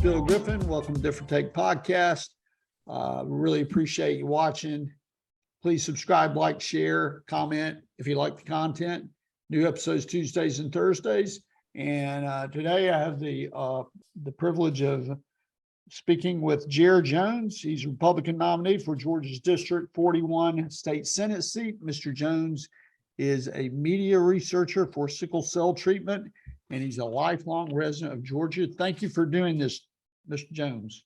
Bill Griffin. Welcome to Different Take Podcast. Really appreciate you watching. Please subscribe, like, share, comment if you like the content. New episodes Tuesdays and Thursdays. And today I have the privilege of speaking with Jayre Jones. He's a Republican nominee for Georgia's District 41 State Senate seat. Mr. Jones is a media researcher for sickle cell treatment, and he's a lifelong resident of Georgia. Thank you for doing this, Mr. Jones.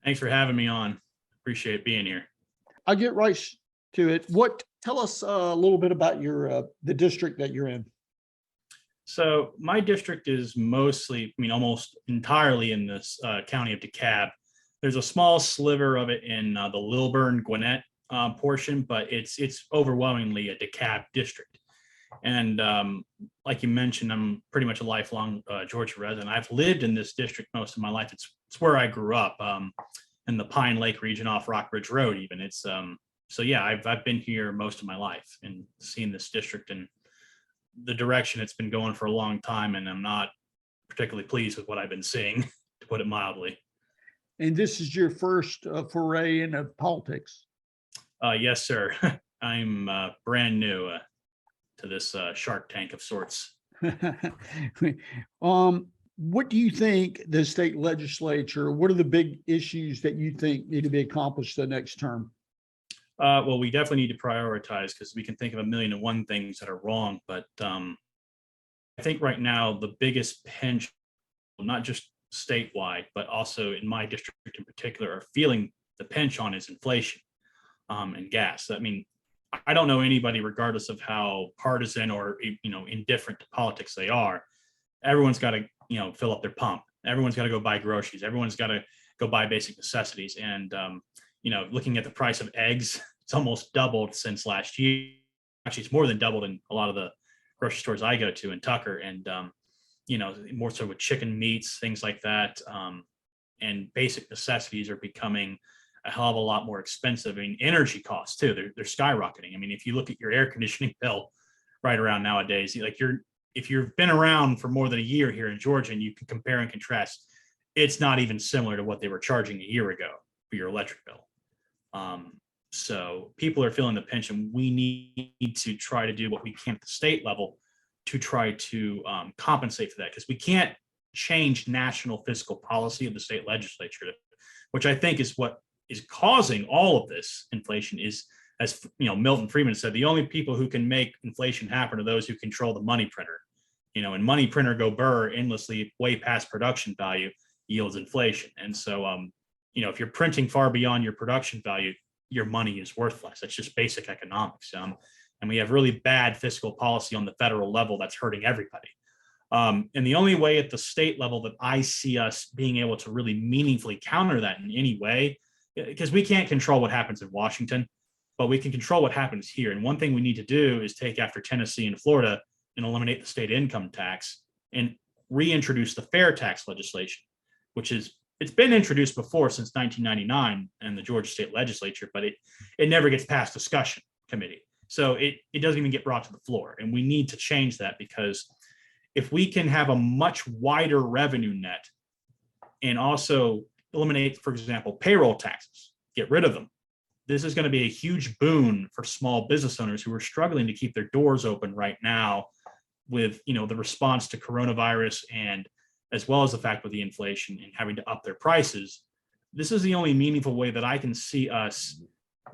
Thanks for having me on. Appreciate being here. I'll get right to it. Tell us a little bit about your the district that you're in. So my district is mostly, almost entirely in this county of DeKalb. There's a small sliver of it in the Lilburn, Gwinnett portion, but it's overwhelmingly a DeKalb district. And like you mentioned, I'm pretty much a lifelong Georgia resident. I've lived in this district most of my life. It's where I grew up, in the Pine Lake region off Rockbridge Road. Even it's so yeah, I've been here most of my life and seen this district and the direction it's been going for a long time. And I'm not particularly pleased with what I've been seeing, to put it mildly. And this is your first foray into politics? Yes, sir. I'm brand new to this Shark Tank of sorts. What do you think the state legislature, what are the big issues that you think need to be accomplished the next term? Well, we definitely need to prioritize because we can think of 1,000,001 things that are wrong. But I think right now the biggest pinch, not just statewide, but also in my district in particular, are feeling the pinch on is inflation and gas. I don't know anybody, regardless of how partisan or indifferent to politics they are. Everyone's got to fill up their pump. Everyone's got to go buy groceries. Everyone's got to go buy basic necessities. And looking at the price of eggs, it's almost doubled since last year. Actually, it's more than doubled in a lot of the grocery stores I go to in Tucker, and more so with chicken meats, things like that. And basic necessities are becoming a hell of a lot more expensive. Energy costs too, they're skyrocketing. If you look at your air conditioning bill right around nowadays, if you've been around for more than a year here in Georgia and you can compare and contrast, it's not even similar to what they were charging a year ago for your electric bill. So people are feeling the pinch, and we need to try to do what we can at the state level to try to compensate for that, because we can't change national fiscal policy of the state legislature, which I think is what is causing all of this inflation. Is, as Milton Friedman said, the only people who can make inflation happen are those who control the money printer. And money printer go burr endlessly way past production value yields inflation. And so, if you're printing far beyond your production value, your money is worthless. That's just basic economics. And we have really bad fiscal policy on the federal level that's hurting everybody. And the only way at the state level that I see us being able to really meaningfully counter that in any way, because we can't control what happens in Washington, but we can control what happens here. And one thing we need to do is take after Tennessee and Florida and eliminate the state income tax and reintroduce the fair tax legislation, which it's been introduced before since 1999 in the Georgia state legislature, but it never gets past discussion committee. So it doesn't even get brought to the floor. And we need to change that, because if we can have a much wider revenue net and also eliminate, for example, payroll taxes, get rid of them, this is going to be a huge boon for small business owners who are struggling to keep their doors open right now with, the response to coronavirus, and as well as the fact with the inflation and having to up their prices. This is the only meaningful way that I can see us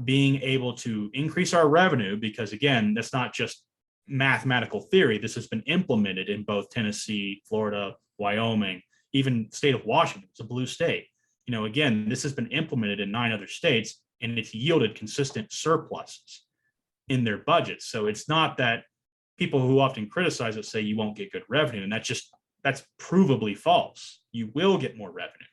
being able to increase our revenue, because again, that's not just mathematical theory. This has been implemented in both Tennessee, Florida, Wyoming, even the state of Washington. It's a blue state. Again, this has been implemented in 9 other states, and it's yielded consistent surpluses in their budgets. So it's not that people who often criticize it say you won't get good revenue, and that's provably false. You will get more revenue.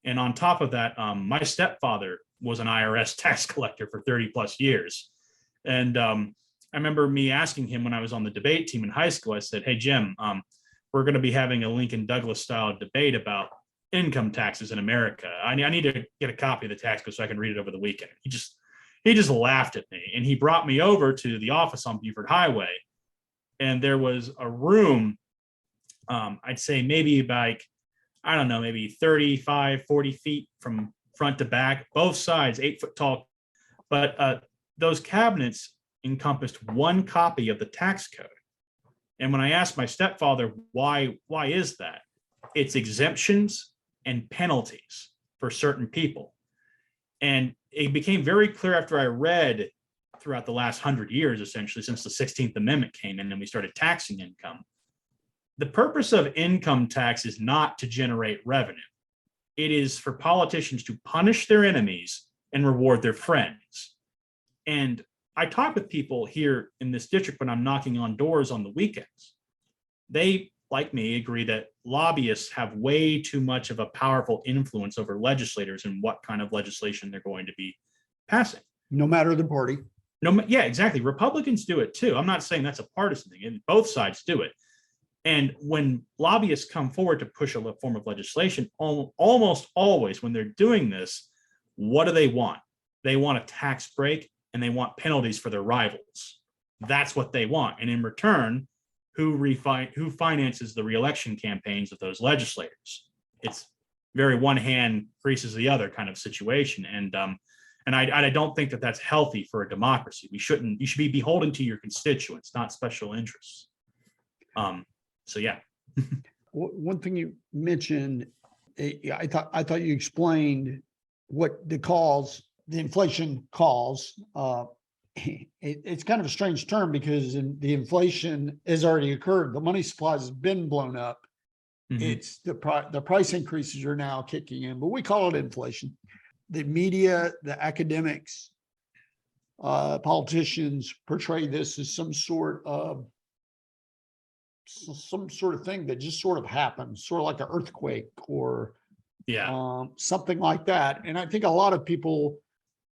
And on top of that, my stepfather was an IRS tax collector for 30 plus years. And I remember me asking him when I was on the debate team in high school, I said, "Hey, Jim, we're going to be having a Lincoln Douglas style debate about income taxes in America. I need to get a copy of the tax code so I can read it over the weekend." He just laughed at me, and he brought me over to the office on Buford Highway. And there was a room, I'd say maybe like I don't know, maybe 35, 40 feet from front to back, both sides, 8 foot tall. But those cabinets encompassed one copy of the tax code. And when I asked my stepfather, why is that? It's exemptions and penalties for certain people. And it became very clear after I read throughout the last 100 years, essentially, since the 16th Amendment came in and we started taxing income. The purpose of income tax is not to generate revenue. It is for politicians to punish their enemies and reward their friends. And I talk with people here in this district when I'm knocking on doors on the weekends. They, like me, agree that lobbyists have way too much of a powerful influence over legislators and what kind of legislation they're going to be passing. No matter the party. No, yeah, exactly. Republicans do it too. I'm not saying that's a partisan thing. Both sides do it. And when lobbyists come forward to push a form of legislation, almost always when they're doing this, what do they want? They want a tax break and they want penalties for their rivals. That's what they want. And in return, who finances the reelection campaigns of those legislators? It's very one hand greases the other kind of situation. And I don't think that that's healthy for a democracy. You should be beholden to your constituents, not special interests. So yeah. One thing you mentioned, I thought you explained what the inflation cause. It's kind of a strange term because the inflation has already occurred. The money supply has been blown up. Mm-hmm. It's the price increases are now kicking in, but we call it inflation. The media, the academics, politicians portray this as some sort of thing that just sort of happens, sort of like an earthquake or something like that. And I think a lot of people,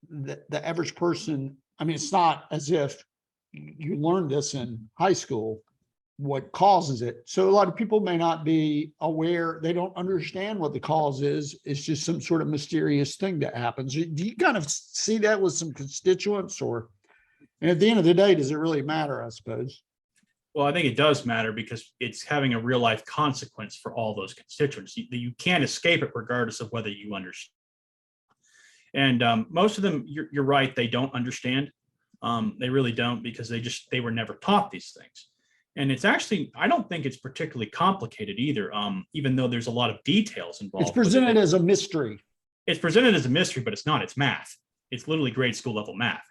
the average person, I mean, it's not as if you learned this in high school, what causes it. So a lot of people may not be aware. They don't understand what the cause is. It's just some sort of mysterious thing that happens. Do you kind of see that with some constituents and at the end of the day, does it really matter, I suppose? Well, I think it does matter because it's having a real life consequence for all those constituents. You can't escape it regardless of whether you understand. And most of them, you're right, they don't understand. They really don't because they were never taught these things. And it's actually, I don't think it's particularly complicated either, even though there's a lot of details involved. It's presented as a mystery. It's presented as a mystery, but it's not. It's math. It's literally grade school level math.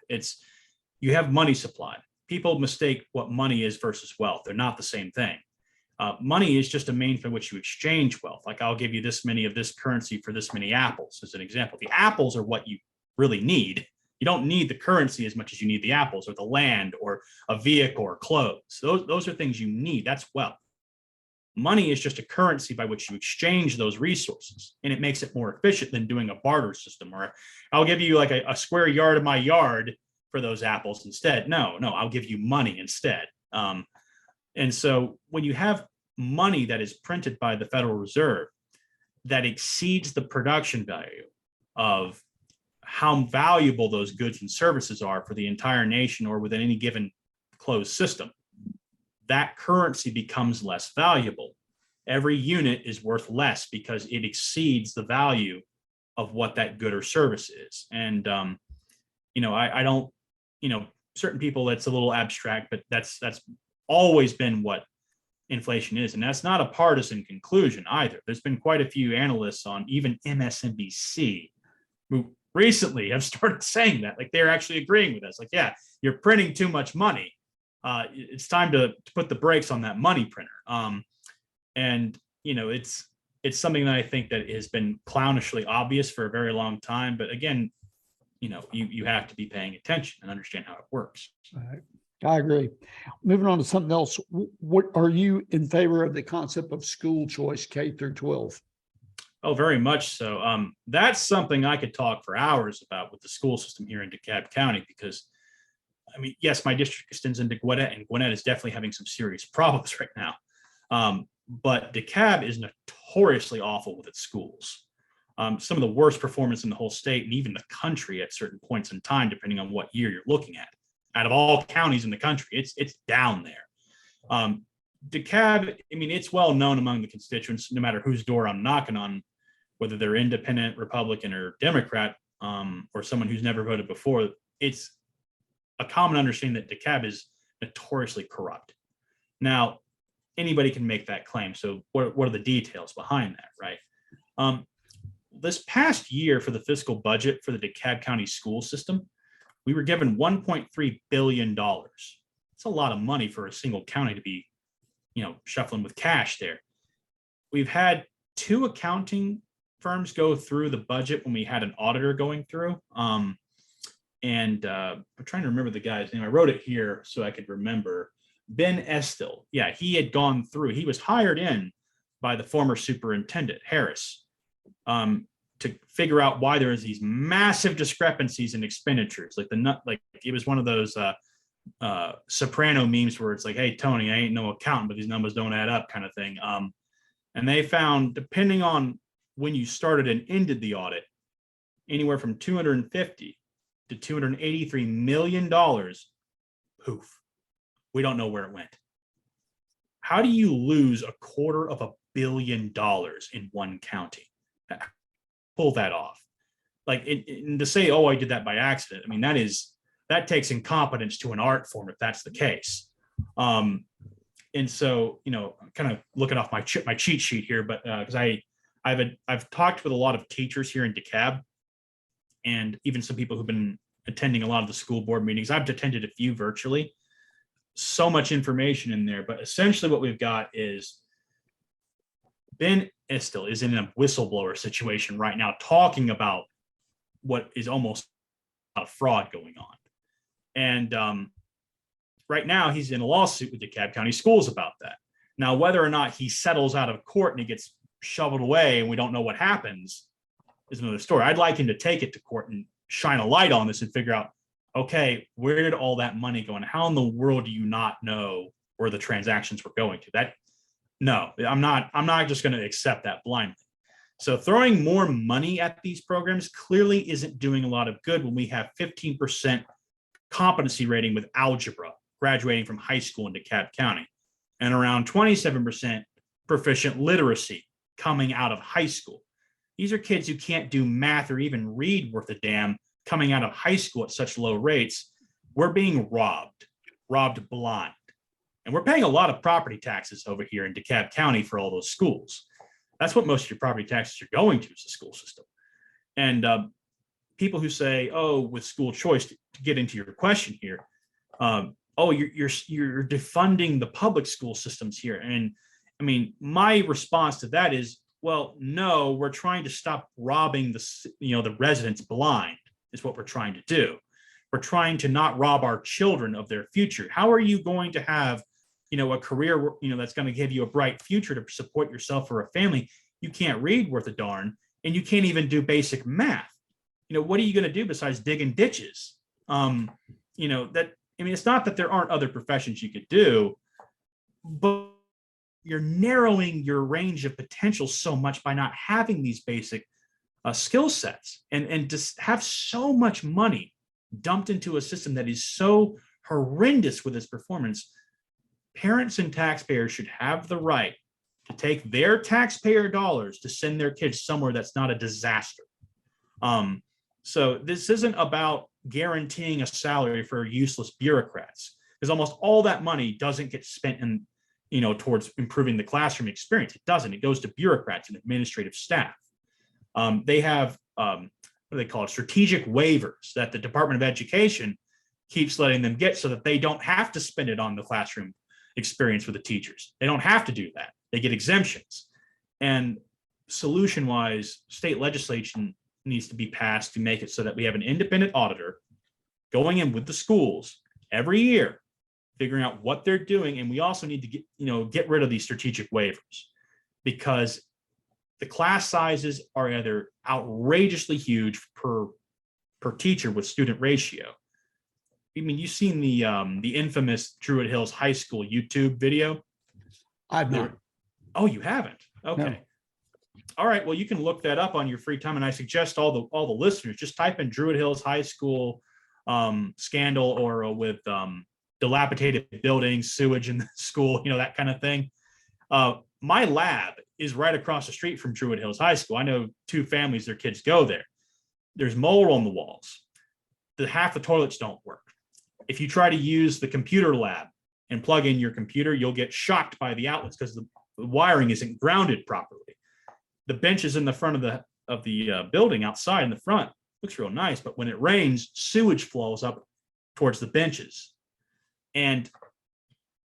You have money supply. People mistake what money is versus wealth. They're not the same thing. Money is just a means by which you exchange wealth. Like I'll give you this many of this currency for this many apples as an example. The apples are what you really need. You don't need the currency as much as you need the apples or the land or a vehicle or clothes. Those are things you need. That's wealth. Money is just a currency by which you exchange those resources, and it makes it more efficient than doing a barter system. Or I'll give you like a square yard of my yard for those apples instead. No, I'll give you money instead. And so when you have money that is printed by the Federal Reserve that exceeds the production value of how valuable those goods and services are for the entire nation or within any given closed system, that currency becomes less valuable. Every unit is worth less because it exceeds the value of what that good or service is. And, I don't, certain people, that's a little abstract, but that's always been what inflation is. And that's not a partisan conclusion either. There's been quite a few analysts on even MSNBC who recently have started saying that, like they're actually agreeing with us. Like, yeah, you're printing too much money. It's time to put the brakes on that money printer. It's something that I think that has been clownishly obvious for a very long time. But again, you have to be paying attention and understand how it works. All right. I agree. Moving on to something else. What are you in favor of the concept of school choice K through 12? Oh, very much so. That's something I could talk for hours about with the school system here in DeKalb County, because I mean, yes, my district extends into Gwinnett, and Gwinnett is definitely having some serious problems right now. But DeKalb is notoriously awful with its schools. Some of the worst performance in the whole state and even the country at certain points in time, depending on what year you're looking at. Out of all counties in the country, it's down there. DeKalb, I mean, it's well known among the constituents, no matter whose door I'm knocking on, whether they're independent, Republican, or Democrat, or someone who's never voted before. It's a common understanding that DeKalb is notoriously corrupt. Now, anybody can make that claim. So what are the details behind that, right? This past year for the fiscal budget for the DeKalb County school system, we were given $1.3 billion. It's a lot of money for a single county to be, shuffling with cash there. We've had 2 accounting firms go through the budget when we had an auditor going through. I'm trying to remember the guy's name. I wrote it here so I could remember. Ben Estill. Yeah, he had gone through. He was hired in by the former superintendent, Harris, to figure out why there is these massive discrepancies in expenditures. Like it was one of those Soprano memes where it's like, hey, Tony, I ain't no accountant, but these numbers don't add up kind of thing. And they found, depending on when you started and ended the audit, anywhere from $250 to $283 million, poof, we don't know where it went. How do you lose $250 million in one county? Pull that off. Like, and to say, oh, I did that by accident. I mean, that takes incompetence to an art form if that's the case. And so, I'm kind of looking off my cheat sheet here, but because I've talked with a lot of teachers here in DeKalb, and even some people who've been attending a lot of the school board meetings. I've attended a few virtually. So much information in there, but essentially what we've got is Ben Estill is in a whistleblower situation right now, talking about what is almost a fraud going on. And right now he's in a lawsuit with DeKalb County Schools about that. Now, whether or not he settles out of court and he gets shoveled away and we don't know what happens is another story. I'd like him to take it to court and shine a light on this and figure out, okay, where did all that money go and how in the world do you not know where the transactions were going to? No, I'm not just going to accept that blindly. So throwing more money at these programs clearly isn't doing a lot of good when we have 15% competency rating with algebra graduating from high school in DeKalb County and around 27% proficient literacy coming out of high school. These are kids who can't do math or even read worth a damn coming out of high school at such low rates. We're being robbed blind. And we're paying a lot of property taxes over here in DeKalb County for all those schools. That's what most of your property taxes are going to, is the school system. And people who say, oh, with school choice, to get into your question here, oh, you're defunding the public school systems here. And I mean, my response to that is, well, no, we're trying to stop robbing the residents blind is what we're trying to do. We're trying to not rob our children of their future. How are you going to have, a career, that's going to give you a bright future to support yourself or a family? You can't read worth a darn, and you can't even do basic math. What are you going to do besides digging ditches? It's not that there aren't other professions you could do, but you're narrowing your range of potential so much by not having these basic skill sets and just have so much money dumped into a system that is so horrendous with its performance. Parents and taxpayers should have the right to take their taxpayer dollars to send their kids somewhere that's not a disaster. So this isn't about guaranteeing a salary for useless bureaucrats, because almost all that money doesn't get spent in, towards improving the classroom experience. It doesn't. It goes to bureaucrats and administrative staff. They have, what do they call it? Strategic waivers that the Department of Education keeps letting them get so that they don't have to spend it on the classroom experience with the teachers. They don't have to do that. They get exemptions. And solution-wise, state legislation needs to be passed to make it so that we have an independent auditor going in with the schools every year, figuring out what they're doing. And we also need to get rid of these strategic waivers, because the class sizes are either outrageously huge per teacher with student ratio. I mean, you've seen the infamous Druid Hills High School YouTube video. I've not. Oh, you haven't? Okay. No. All right. Well, you can look that up on your free time, and I suggest all the listeners just type in Druid Hills High School scandal or with dilapidated buildings, sewage in the school, that kind of thing. My lab is right across the street from Druid Hills High School. I know 2 families, their kids go there. There's mold on the walls. Half the toilets don't work. If you try to use the computer lab and plug in your computer, you'll get shocked by the outlets because the wiring isn't grounded properly. The benches in the front of the building outside in the front looks real nice, but when it rains, sewage flows up towards the benches. And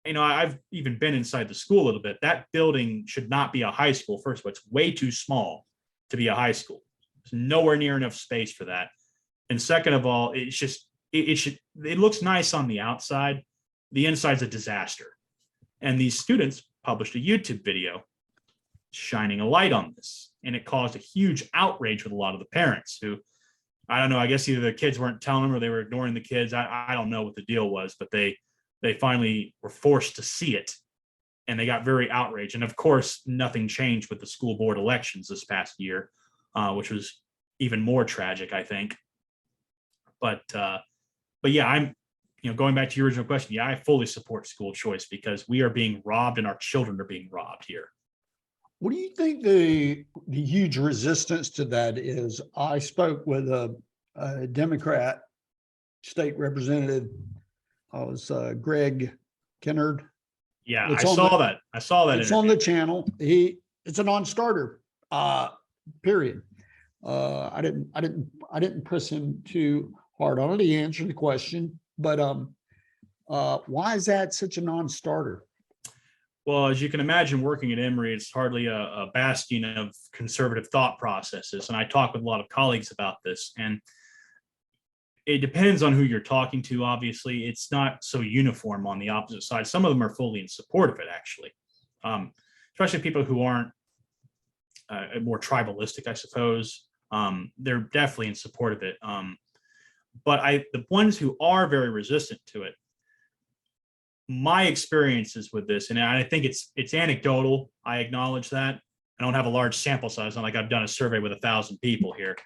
I've even been inside the school a little bit. That building should not be a high school. First of all, it's way too small to be a high school. There's nowhere near enough space for that. And second of all, it looks nice on the outside. The inside's a disaster. And these students published a YouTube video shining a light on this. And it caused a huge outrage with a lot of the parents who, I don't know, I guess either the kids weren't telling them or they were ignoring the kids. I don't know what the deal was, but they finally were forced to see it. And they got very outraged. And of course, nothing changed with the school board elections this past year, which was even more tragic, I think. But yeah, I'm, going back to your original question. Yeah, I fully support school choice because we are being robbed and our children are being robbed here. What do you think the huge resistance to that is? I spoke with a Democrat state representative. It was Greg Kennard. Yeah, I saw that. It's on the channel. It's a non-starter. Period. I didn't press him too hard on it. He answered the question, but why is that such a non-starter? Well, as you can imagine, working at Emory, it's hardly a bastion of conservative thought processes. And I talk with a lot of colleagues about this, and it depends on who you're talking to. Obviously, it's not so uniform on the opposite side. Some of them are fully in support of it, actually, especially people who aren't more tribalistic, I suppose. They're definitely in support of it. But the ones who are very resistant to it, my experiences with this, and I think it's anecdotal. I acknowledge that. I don't have a large sample size. Not like I've done a survey with 1,000 people here,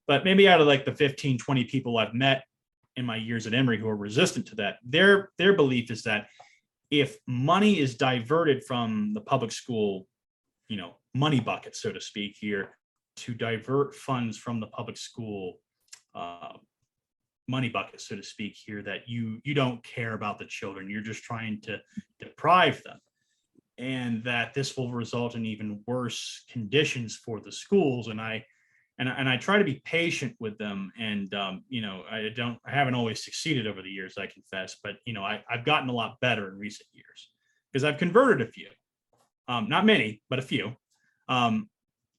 but maybe out of like the 15, 20 people I've met in my years at Emory who are resistant to that, their belief is that if money is diverted from the public school, money bucket, so to speak, here, to divert funds from the public school money bucket, so to speak, here, that you don't care about the children, you're just trying to deprive them, and that this will result in even worse conditions for the schools. And I try to be patient with them, and I haven't always succeeded over the years, I confess, but I've gotten a lot better in recent years because I've converted a few, not many, but a few.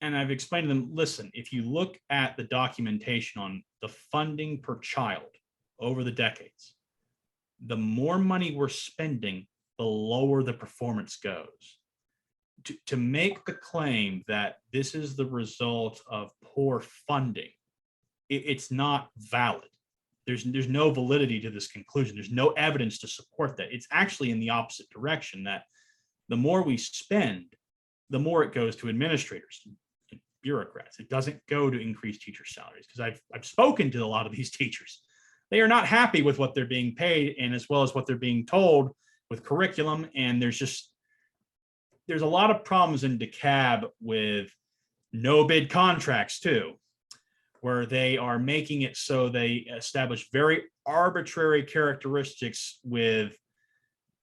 And I've explained to them, listen, if you look at the documentation on the funding per child over the decades, the more money we're spending, the lower the performance goes. To make the claim that this is the result of poor funding, it's not valid. There's no validity to this conclusion. There's no evidence to support that. It's actually in the opposite direction, that the more we spend, the more it goes to administrators, bureaucrats. It doesn't go to increase teacher salaries, because I've spoken to a lot of these teachers. They are not happy with what they're being paid, and as well as what they're being told with curriculum. And there's a lot of problems in DeKalb with no bid contracts too, where they are making it so they establish very arbitrary characteristics with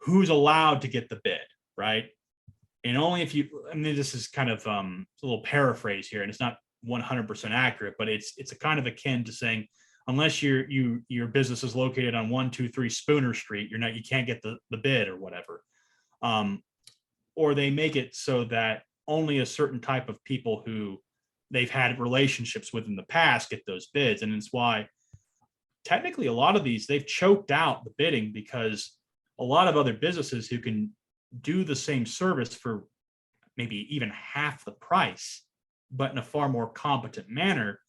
who's allowed to get the bid, right? And only if this is kind of a little paraphrase here, and it's not 100% accurate, but it's a kind of akin to saying, unless your business is located on 123 Spooner Street, you can't get the bid or whatever. Or they make it so that only a certain type of people who they've had relationships with in the past get those bids. And it's why technically a lot of these, they've choked out the bidding, because a lot of other businesses who can do the same service for maybe even half the price, but in a far more competent manner,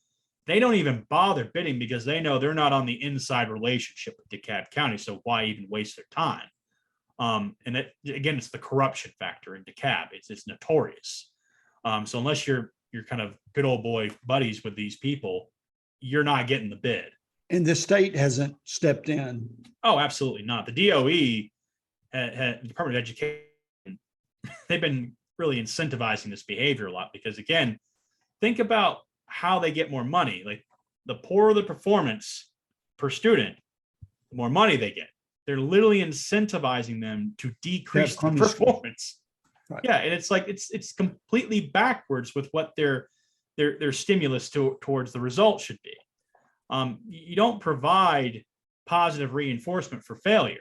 they don't even bother bidding, because they know they're not on the inside relationship with DeKalb County. So why even waste their time? And that, again, it's the corruption factor in DeKalb. It's notorious. So unless you're kind of good old boy buddies with these people, you're not getting the bid. And the state hasn't stepped in. Oh, absolutely not. The DOE, Department of Education, they've been really incentivizing this behavior a lot because, again, think about how they get more money. Like the poorer the performance per student, the more money they get. They're literally incentivizing them to decrease the performance. Right. Yeah, and it's like it's completely backwards with what their stimulus towards the result should be. You don't provide positive reinforcement for failure.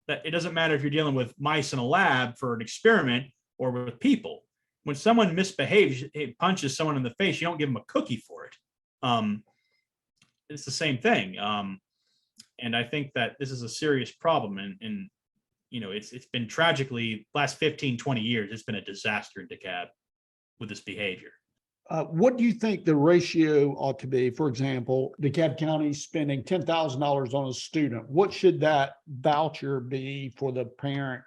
That it doesn't matter if you're dealing with mice in a lab for an experiment or with people. When someone misbehaves, it punches someone in the face, you don't give them a cookie for it. It's the same thing. And I think that this is a serious problem. And it's been tragically last 15, 20 years, it's been a disaster in DeKalb with this behavior. What do you think the ratio ought to be? For example, DeKalb County spending $10,000 on a student. What should that voucher be for the parent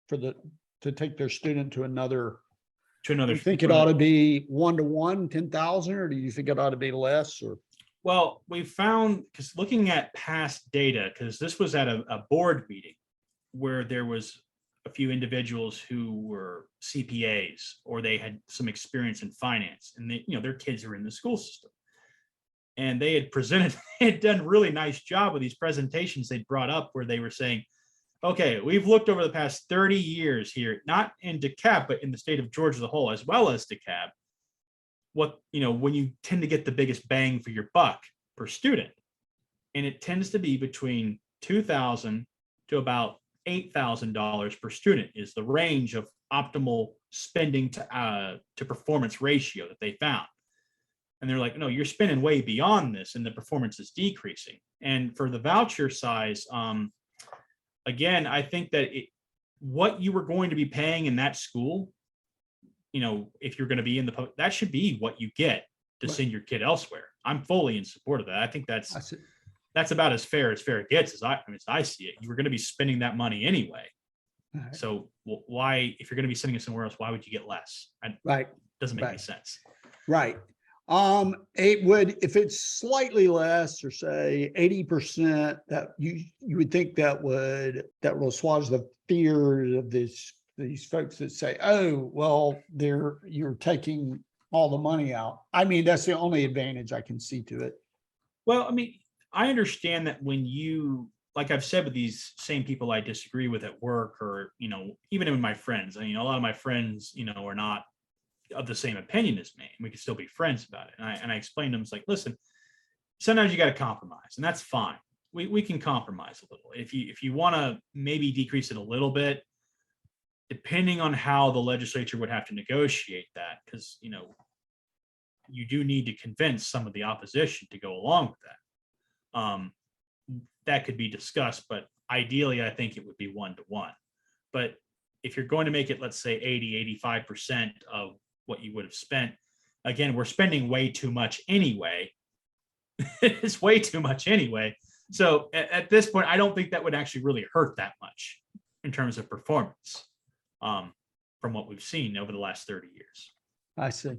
to take their student to another? Do you think it ought to be 1-to-1, 10,000, or do you think it ought to be less? Or well, we found, because looking at past data, because this was at a board meeting where there was a few individuals who were CPAs or they had some experience in finance, and their kids are in the school system, and they had presented, they had done a really nice job with these presentations they'd brought up where they were saying, okay, we've looked over the past 30 years here, not in DeKalb, but in the state of Georgia as a whole, as well as DeKalb, when you tend to get the biggest bang for your buck per student. And it tends to be between $2,000 to about $8,000 per student is the range of optimal spending to performance ratio that they found. And they're like, no, you're spending way beyond this and the performance is decreasing. And for the voucher size, again, I think that what you were going to be paying in that school, if you're going to be in the public, that should be what you get to send your kid elsewhere. I'm fully in support of that. I think that's about as fair it gets as I see it. You were going to be spending that money anyway. Right. So why, if you're going to be sending it somewhere else, why would you get less? Right. Doesn't make any sense. Right. It would, if it's slightly less, or say 80%, that you would think that will assuage the fears of these folks that say, oh, well, you're taking all the money out. I mean, that's the only advantage I can see to it. Well, I mean, I understand that when like I've said with these same people I disagree with at work, or, even with my friends, a lot of my friends, are not of the same opinion as me, and we can still be friends about it. And I explained to them, it's like, listen, sometimes you got to compromise, and that's fine. We can compromise a little. If you want to maybe decrease it a little bit, depending on how the legislature would have to negotiate that, because, you do need to convince some of the opposition to go along with that. That could be discussed, but ideally, I think it would be 1-to-1. But if you're going to make it, let's say 80-85% of what you would have spent, again, we're spending way too much anyway. It's way too much anyway. So at this point, I don't think that would actually really hurt that much in terms of performance, from what we've seen over the last 30 years. I see.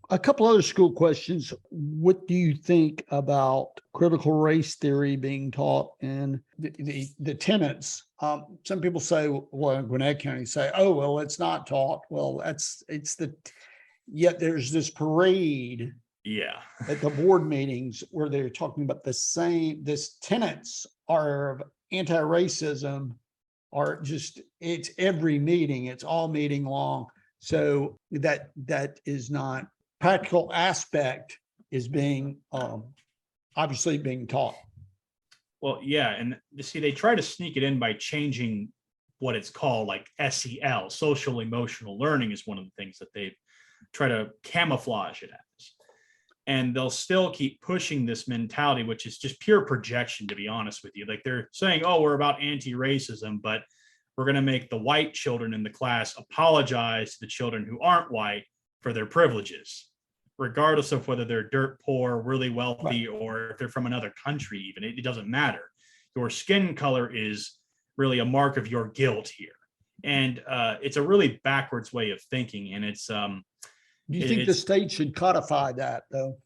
A couple other school questions. What do you think about critical race theory being taught in the tenets? Some people say, well, in Gwinnett County say, oh, well, it's not taught. Well, yet there's this parade at the board meetings where they're talking about this tenets of anti-racism are just, it's every meeting, it's all meeting long. So that is not practical aspect is being obviously being taught. Well, yeah, and see, they try to sneak it in by changing what it's called, like SEL, social emotional learning, is one of the things that they try to camouflage it as. And they'll still keep pushing this mentality, which is just pure projection, to be honest with you. Like they're saying, oh, we're about anti-racism, but we're going to make the white children in the class apologize to the children who aren't white for their privileges, regardless of whether they're dirt poor, really wealthy, or if they're from another country. Even it doesn't matter. Your skin color is really a mark of your guilt here. And it's a really backwards way of thinking. And it's do you think the state should codify that, though?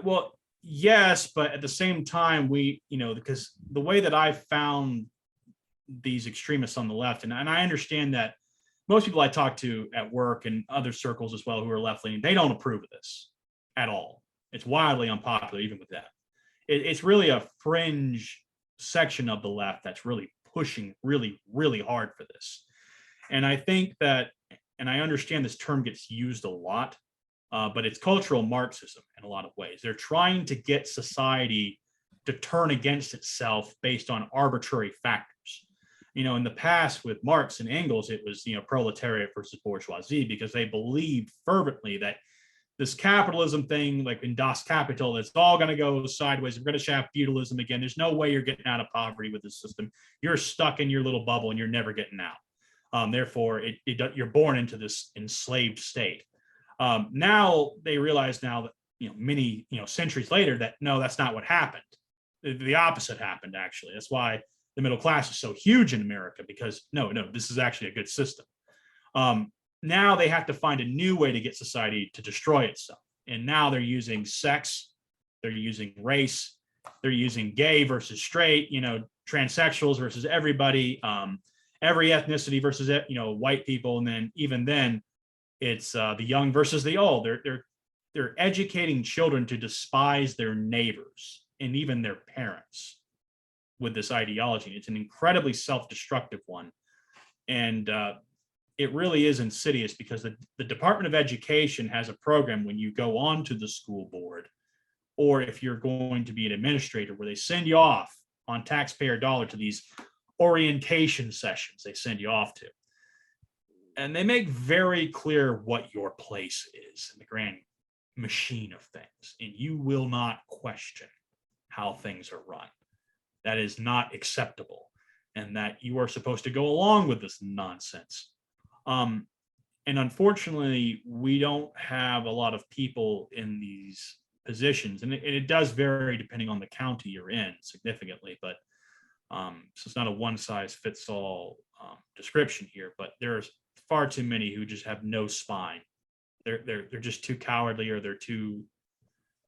Well, yes, but at the same time, because the way that I found these extremists on the left, and I understand that most people I talk to at work and other circles as well who are left leaning, they don't approve of this at all. It's wildly unpopular, even with them. It's really a fringe section of the left that's really pushing really, really hard for this. And I think that, and I understand this term gets used a lot, but it's cultural Marxism in a lot of ways. They're trying to get society to turn against itself based on arbitrary factors. In the past with Marx and Engels, it was, proletariat versus bourgeoisie, because they believed fervently that this capitalism thing, like in Das Kapital, it's all going to go sideways. We're going to have feudalism again. There's no way you're getting out of poverty with this system. You're stuck in your little bubble and you're never getting out. Therefore, you're born into this enslaved state. Now they realize now that, many, centuries later, that no, that's not what happened. The opposite happened, actually. That's why the middle class is so huge in America, because no, this is actually a good system. Now they have to find a new way to get society to destroy itself. And now they're using sex, they're using race, they're using gay versus straight, transsexuals versus everybody, every ethnicity versus, white people. And then even then it's the young versus the old. They're educating children to despise their neighbors and even their parents with this ideology. It's an incredibly self-destructive one. And it really is insidious, because the Department of Education has a program when you go on to the school board, or if you're going to be an administrator, where they send you off on taxpayer dollar to these orientation sessions they send you off to. And they make very clear what your place is in the grand machine of things. And you will not question how things are run. That is not acceptable. And that you are supposed to go along with this nonsense. And unfortunately, we don't have a lot of people in these positions, and it does vary depending on the county you're in significantly, but so it's not a one size fits all description here, but there's far too many who just have no spine. They're just too cowardly, or they're too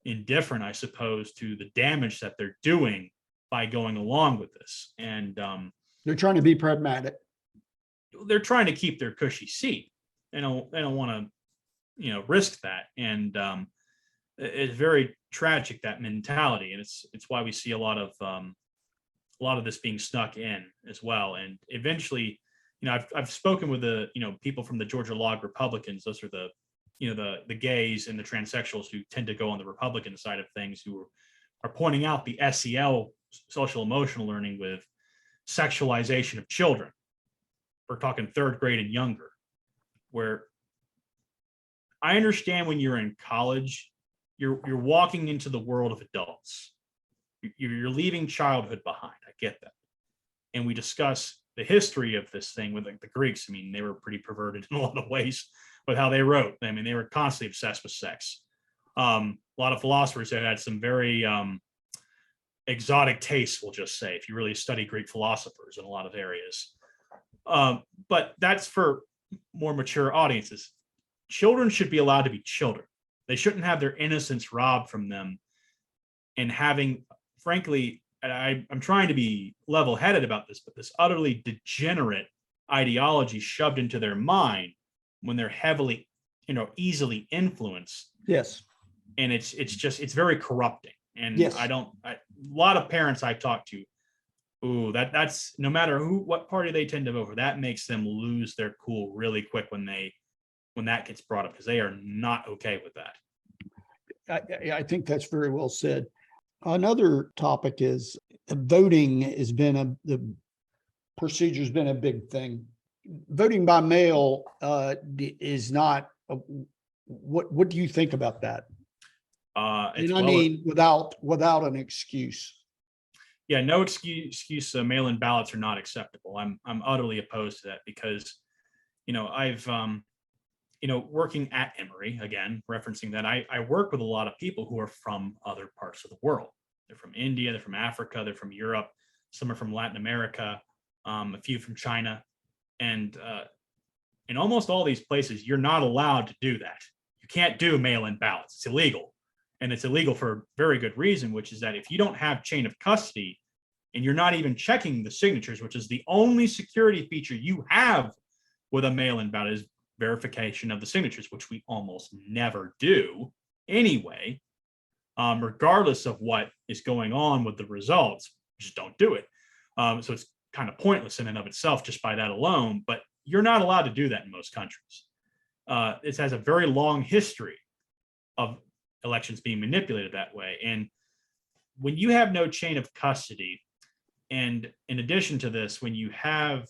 indifferent, I suppose, to the damage that they're doing by going along with this. And They're trying to be pragmatic. They're trying to keep their cushy seat. They don't want to, risk that. And it's very tragic, that mentality. And it's why we see a lot of this being snuck in as well. And eventually, I've spoken with the, people from the Georgia Log Republicans. Those are the, the gays and the transsexuals who tend to go on the Republican side of things, who are pointing out the SEL, social emotional learning, with sexualization of children. We're talking third grade and younger, where I understand when you're in college, you're walking into the world of adults. You're leaving childhood behind. I get that. And we discuss the history of this thing with, like, the Greeks. I mean, they were pretty perverted in a lot of ways with how they wrote. I mean, they were constantly obsessed with sex. A lot of philosophers have had some very exotic tastes, we'll just say, if you really study Greek philosophers in a lot of areas. But that's for more mature audiences. Children should be allowed to be children. They shouldn't have their innocence robbed from them, and having, frankly, I'm trying to be level-headed about this, but this utterly degenerate ideology shoved into their mind when they're heavily, easily influenced. Yes. And it's very corrupting. And yes. a lot of parents I talk to, that's no matter what party they tend to vote for, that makes them lose their cool really quick when that gets brought up, because they are not okay with that. I think that's very well said. Another topic is voting the procedure's been a big thing. Voting by mail is not, what do you think about that? Without an excuse. Yeah, no excuse. Mail-in ballots are not acceptable. I'm utterly opposed to that, because, I've, working at Emory, again, referencing that, I work with a lot of people who are from other parts of the world. They're from India, they're from Africa, they're from Europe, some are from Latin America, a few from China. And in almost all these places, you're not allowed to do that. You can't do mail-in ballots. It's illegal. And it's illegal for a very good reason, which is that if you don't have chain of custody and you're not even checking the signatures, which is the only security feature you have with a mail-in ballot, is verification of the signatures, which we almost never do anyway, regardless of what is going on with the results, just don't do it. So it's kind of pointless in and of itself just by that alone, but you're not allowed to do that in most countries. It has a very long history of elections being manipulated that way. And when you have no chain of custody, and in addition to this, when you have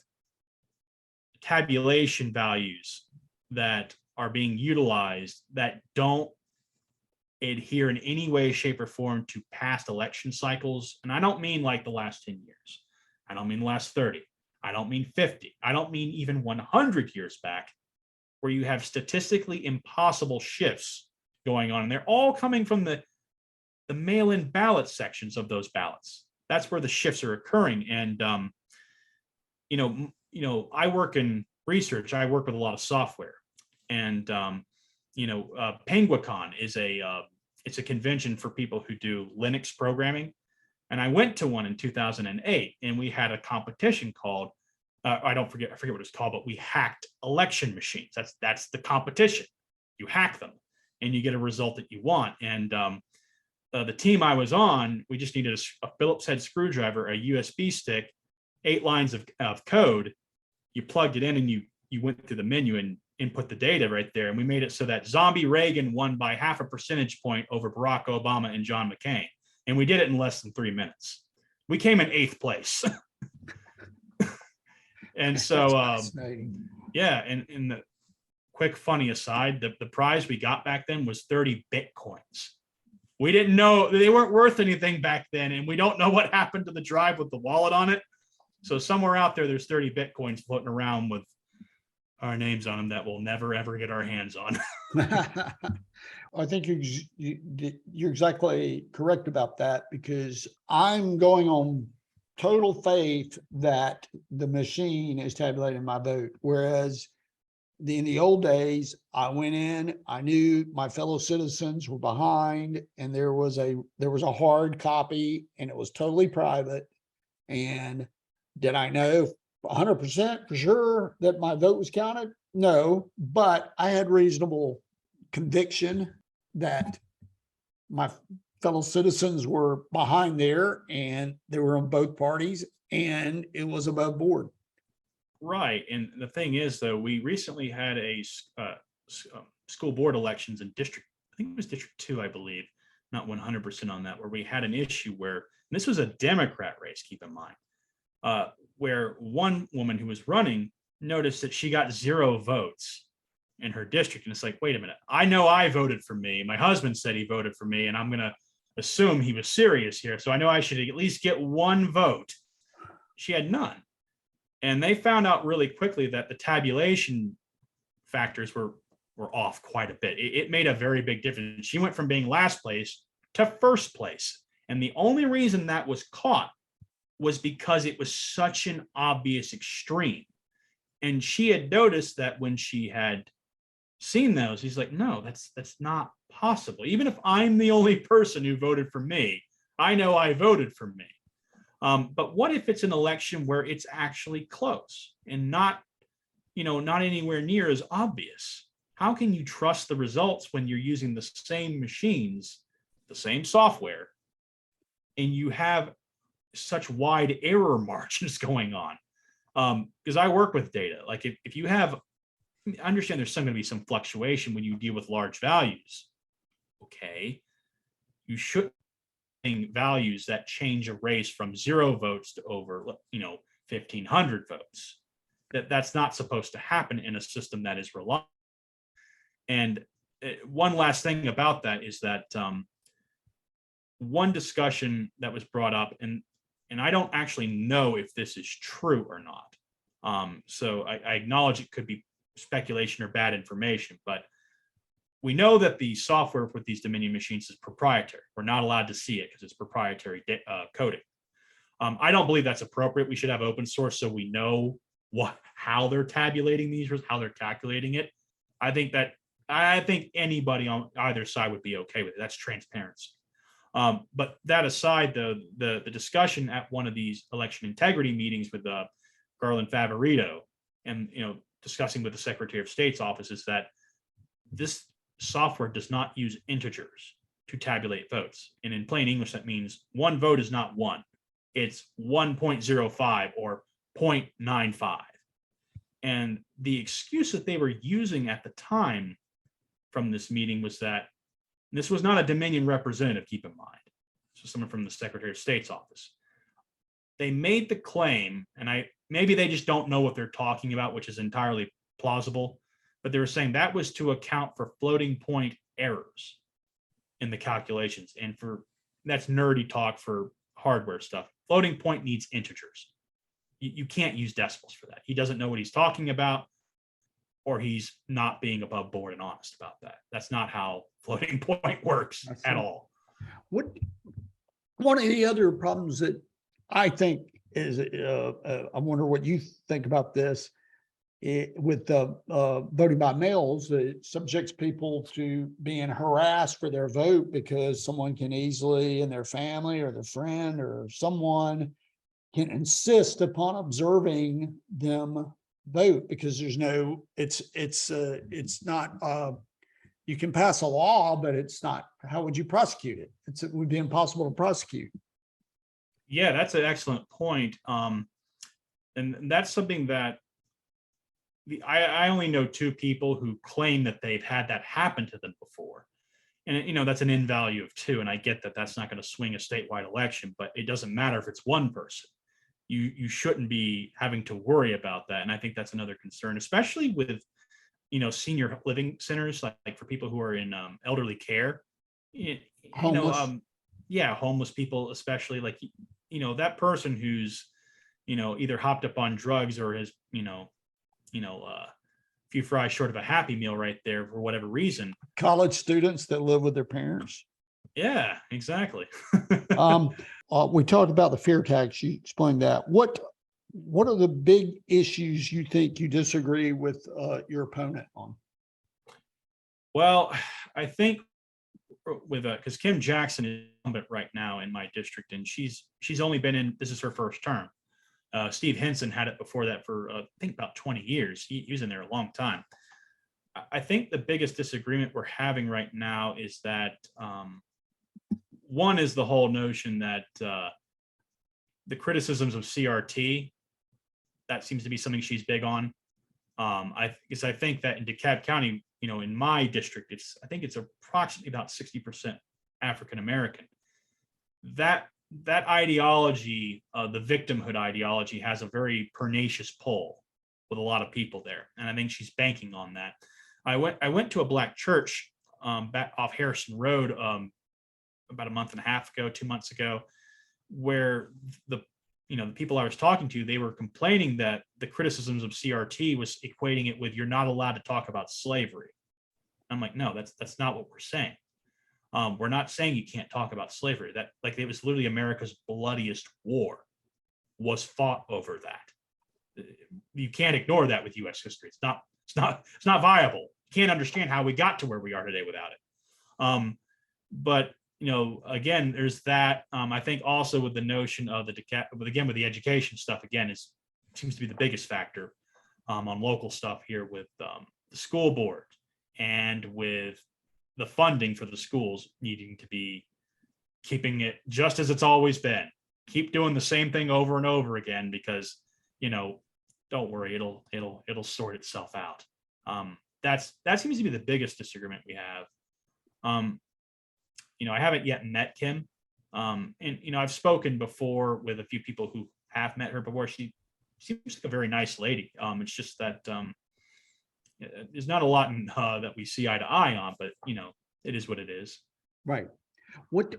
tabulation values that are being utilized that don't adhere in any way, shape, or form to past election cycles, and I don't mean like the last 10 years, I don't mean the last 30, I don't mean 50, I don't mean even 100 years back, where you have statistically impossible shifts going on, and they're all coming from the mail-in ballot sections of those ballots. That's where the shifts are occurring. And I work in research. I work with a lot of software, and Penguicon is it's a convention for people who do Linux programming. And I went to one in 2008, and we had a competition called I forget what it's called, but we hacked election machines. That's the competition. You hack them, and you get a result that you want. And the team I was on, we just needed a Phillips head screwdriver, a USB stick, 8 lines of code. You plugged it in, and you went through the menu and input the data right there. And we made it so that Zombie Reagan won by 0.5 percentage point over Barack Obama and John McCain. And we did it in less than 3 minutes. We came in 8th place. And so, yeah. And in the quick funny aside, the prize we got back then was 30 Bitcoins. We didn't know they weren't worth anything back then. And we don't know what happened to the drive with the wallet on it. So somewhere out there, there's 30 Bitcoins floating around with our names on them that we'll never, ever get our hands on. I think you're exactly correct about that, because I'm going on total faith that the machine is tabulating my vote. Whereas in the old days, I went in, I knew my fellow citizens were behind, and there was a hard copy, and it was totally private. And did I know 100% for sure that my vote was counted? No, but I had reasonable conviction that my fellow citizens were behind there, and they were on both parties, and it was above board. Right. And the thing is, though, we recently had a school board elections in I think it was District 2, I believe, not 100% on that, where we had an issue where, and this was a Democrat race, keep in mind, where one woman who was running noticed that she got 0 votes in her district. And it's like, wait a minute, I know I voted for me. My husband said he voted for me, and I'm going to assume he was serious here. So I know I should at least get 1 vote. She had none. And they found out really quickly that the tabulation factors were off quite a bit. It made a very big difference. She went from being last place to first place. And the only reason that was caught was because it was such an obvious extreme. And she had noticed that when she had seen those, he's like, no, that's not possible. Even if I'm the only person who voted for me, I know I voted for me. But what if it's an election where it's actually close and not anywhere near as obvious? How can you trust the results when you're using the same machines, the same software, and you have such wide error margins going on? Because I work with data. Like if you have, I understand there's going to be some fluctuation when you deal with large values. Okay, you should values that change a race from 0 votes to over 1,500 votes. That's not supposed to happen in a system that is reliable. And one last thing about that is that one discussion that was brought up, and I don't actually know if this is true or not. So I acknowledge it could be speculation or bad information, but we know that the software with these Dominion machines is proprietary. We're not allowed to see it because it's proprietary coding. I don't believe that's appropriate. We should have open source so we know how they're tabulating these, how they're calculating it. I think that I think anybody on either side would be okay with it. That's transparency. But that aside, though, the discussion at one of these election integrity meetings with Garland Favorito, and discussing with the Secretary of State's office, is that this software does not use integers to tabulate votes. And in plain English, that means one vote is not one. It's 1.05 or 0.95. And the excuse that they were using at the time from this meeting was that this was not a Dominion representative, keep in mind. So someone from the Secretary of State's office. They made the claim, and maybe they just don't know what they're talking about, which is entirely plausible, but they were saying that was to account for floating point errors in the calculations. And that's nerdy talk for hardware stuff. Floating point needs integers. You can't use decimals for that. He doesn't know what he's talking about, or he's not being above board and honest about that. That's not how floating point works at all. What one of the other problems that I think is, I wonder what you think about this, with voting by mails, it subjects people to being harassed for their vote because someone can easily, in their family or their friend or someone, can insist upon observing them vote, because there's no, it's not, you can pass a law, but it's not, how would you prosecute it? It would be impossible to prosecute. Yeah, that's an excellent point. And that's something that I only know two people who claim that they've had that happen to them before. And, that's an in value of two. And I get that that's not going to swing a statewide election, but it doesn't matter if it's one person. You shouldn't be having to worry about that. And I think that's another concern, especially with, senior living centers, like for people who are in elderly care. Homeless. Homeless people, especially, like, that person who's, either hopped up on drugs or has, a few fries short of a Happy Meal right there for whatever reason. College students that live with their parents. Yeah, exactly. We talked about the fear tax. You explained that. What are the big issues you think you disagree with your opponent on? Well, I think with because Kim Jackson is incumbent right now in my district, and she's only been in, this is her first term. Steve Henson had it before that for I think about 20 years. He was in there a long time. I think the biggest disagreement we're having right now is that one is the whole notion that the criticisms of CRT, that seems to be something she's big on. I think that in DeKalb County, in my district, I think it's approximately about 60% African American. That ideology, the victimhood ideology, has a very pernicious pull with a lot of people there, and I think she's banking on that. I went to a black church back off Harrison Road about a month and a half ago, 2 months ago, where the people I was talking to, they were complaining that the criticisms of CRT was equating it with, you're not allowed to talk about slavery. I'm like, no, that's not what we're saying. We're not saying you can't talk about slavery. That, like, it was literally America's bloodiest war was fought over that. You can't ignore that with U.S. history. It's not viable. You can't understand how we got to where we are today without it. But again, there's that. I think also with the notion of with the education stuff, again, seems to be the biggest factor on local stuff here with the school board and with the funding for the schools needing to be keeping it just as it's always been. Keep doing the same thing over and over again, because don't worry, it'll sort itself out. That seems to be the biggest disagreement we have. I haven't yet met Kim, and I've spoken before with a few people who have met her before. She seems like a very nice lady. It's just that there's not a lot that we see eye to eye on, but it is what it is. Right. What do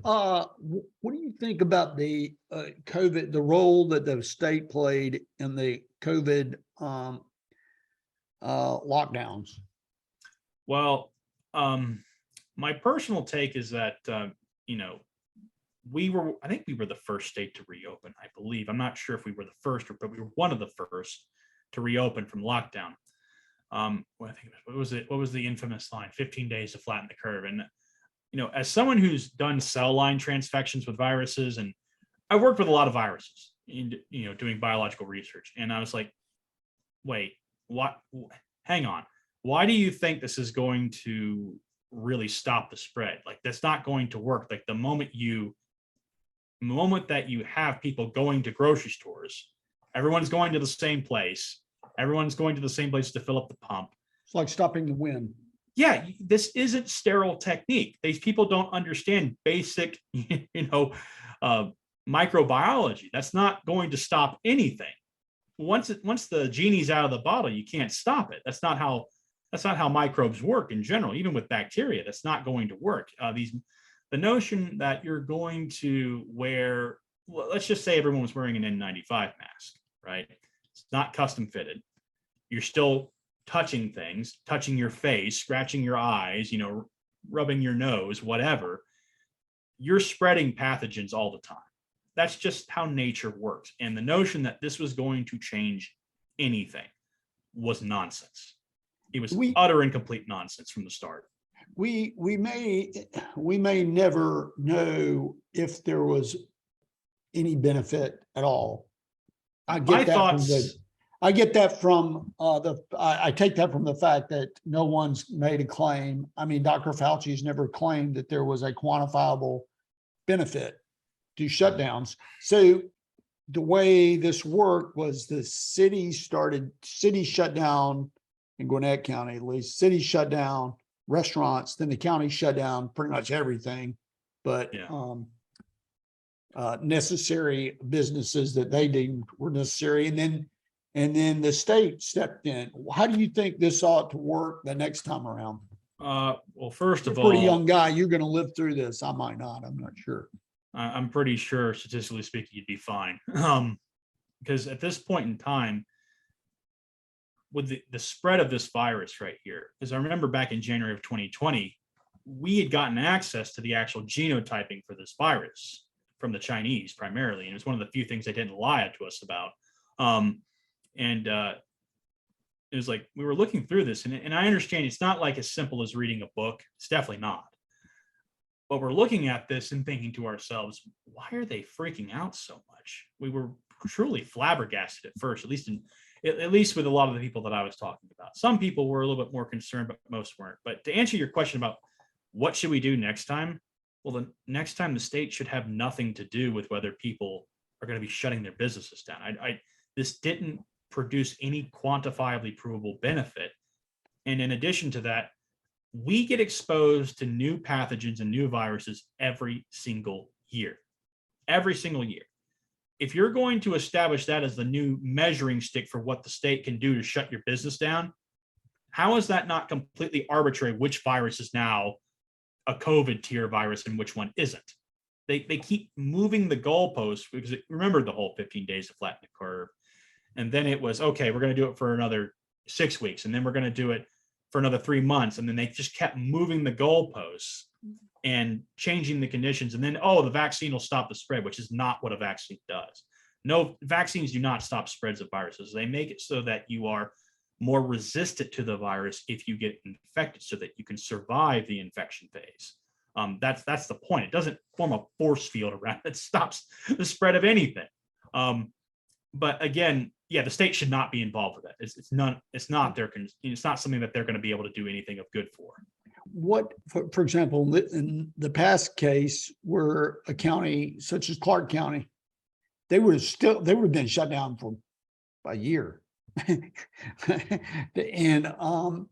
you think about the COVID, the role that the state played in the COVID lockdowns? Well, my personal take is that I think we were the first state to reopen. I believe, I'm not sure if we were the first, but we were one of the first to reopen from lockdown. Well, I think what was it? What was the infamous line? 15 days to flatten the curve. And as someone who's done cell line transfections with viruses, and I worked with a lot of viruses, doing biological research, and I was like, wait, what? Hang on. Why do you think this is going to really stop the spread? Like, that's not going to work. Like, the moment that you have people going to grocery stores, everyone's going to the same place. Everyone's going to the same place to fill up the pump. It's like stopping the wind. Yeah, this isn't sterile technique. These people don't understand basic, microbiology. That's not going to stop anything. Once the genie's out of the bottle, you can't stop it. That's not how microbes work in general. Even with bacteria, that's not going to work. The notion that you're going to wear, well, let's just say everyone was wearing an N95 mask, right? It's not custom fitted. You're still touching things, touching your face, scratching your eyes, rubbing your nose, whatever. You're spreading pathogens all the time. That's just how nature works. And the notion that this was going to change anything was nonsense. It was utter and complete nonsense from the start. We may never know if there was any benefit at all. I take that from the fact that no one's made a claim. I mean, Dr. Fauci's never claimed that there was a quantifiable benefit to shutdowns. So the way this worked was the city shut down in Gwinnett County, at least. City shut down restaurants, then the county shut down pretty much everything, but necessary businesses that they deemed were necessary. And then the state stepped in. How do you think this ought to work the next time around? Well, first of all, pretty young guy, you're going to live through this. I might not. I'm not sure. I'm pretty sure, statistically speaking, you'd be fine. Because at this point in time, with the spread of this virus right here, because I remember back in January of 2020, we had gotten access to the actual genotyping for this virus from the Chinese primarily. And it was one of the few things they didn't lie to us about. It was like, we were looking through this, and I understand it's not like as simple as reading a book. It's definitely not. But we're looking at this and thinking to ourselves, why are they freaking out so much? We were truly flabbergasted at first, at least with a lot of the people that I was talking about. Some people were a little bit more concerned, but most weren't. But to answer your question about what should we do next time? Well, the next time the state should have nothing to do with whether people are going to be shutting their businesses down. This didn't produce any quantifiably provable benefit. And in addition to that, we get exposed to new pathogens and new viruses every single year. Every single year. If you're going to establish that as the new measuring stick for what the state can do to shut your business down, how is that not completely arbitrary which virus is now a COVID tier virus and which one isn't? They keep moving the goalposts, because remember the whole 15 days to flatten the curve. And then it was, okay, we're going to do it for another 6 weeks. And then we're going to do it for another 3 months. And then they just kept moving the goalposts and changing the conditions. And then, the vaccine will stop the spread, which is not what a vaccine does. No, vaccines do not stop spreads of viruses. They make it so that you are more resistant to the virus if you get infected, so that you can survive the infection phase. That's the point. It doesn't form a force field around it. It stops the spread of anything. But again, the state should not be involved with that. It's not something that they're going to be able to do anything of good for. What, for example, in the past case where a county such as Clark County, they would have been shut down for a year. And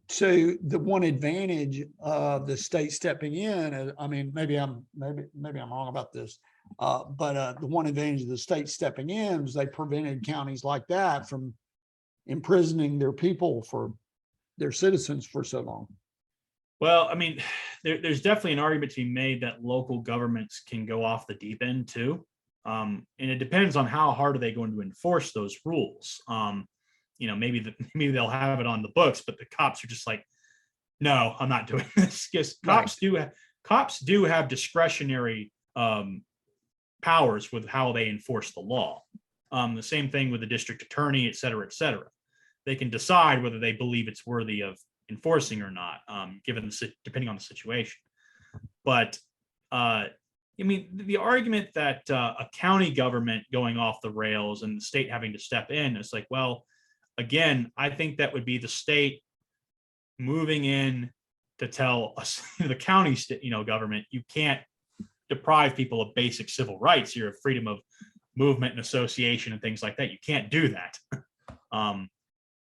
so the one advantage of the state stepping in, I mean, maybe I'm wrong about this, but the one advantage of the state stepping in was they prevented counties like that from imprisoning their people, for their citizens, for so long. Well, I mean, there's definitely an argument to be made that local governments can go off the deep end too. And it depends on how hard are they going to enforce those rules. Maybe they'll have it on the books, but the cops are just like, no, I'm not doing this. Because cops do have discretionary powers with how they enforce the law. The same thing with the district attorney, et cetera, et cetera. they can decide whether they believe it's worthy of enforcing or not, depending on the situation. But I mean, the argument that a county government going off the rails and the state having to step in, it's like, well, again, I think that would be the state moving in to tell us, the county, government, you can't deprive people of basic civil rights. You're freedom of movement and association and things like that. You can't do that.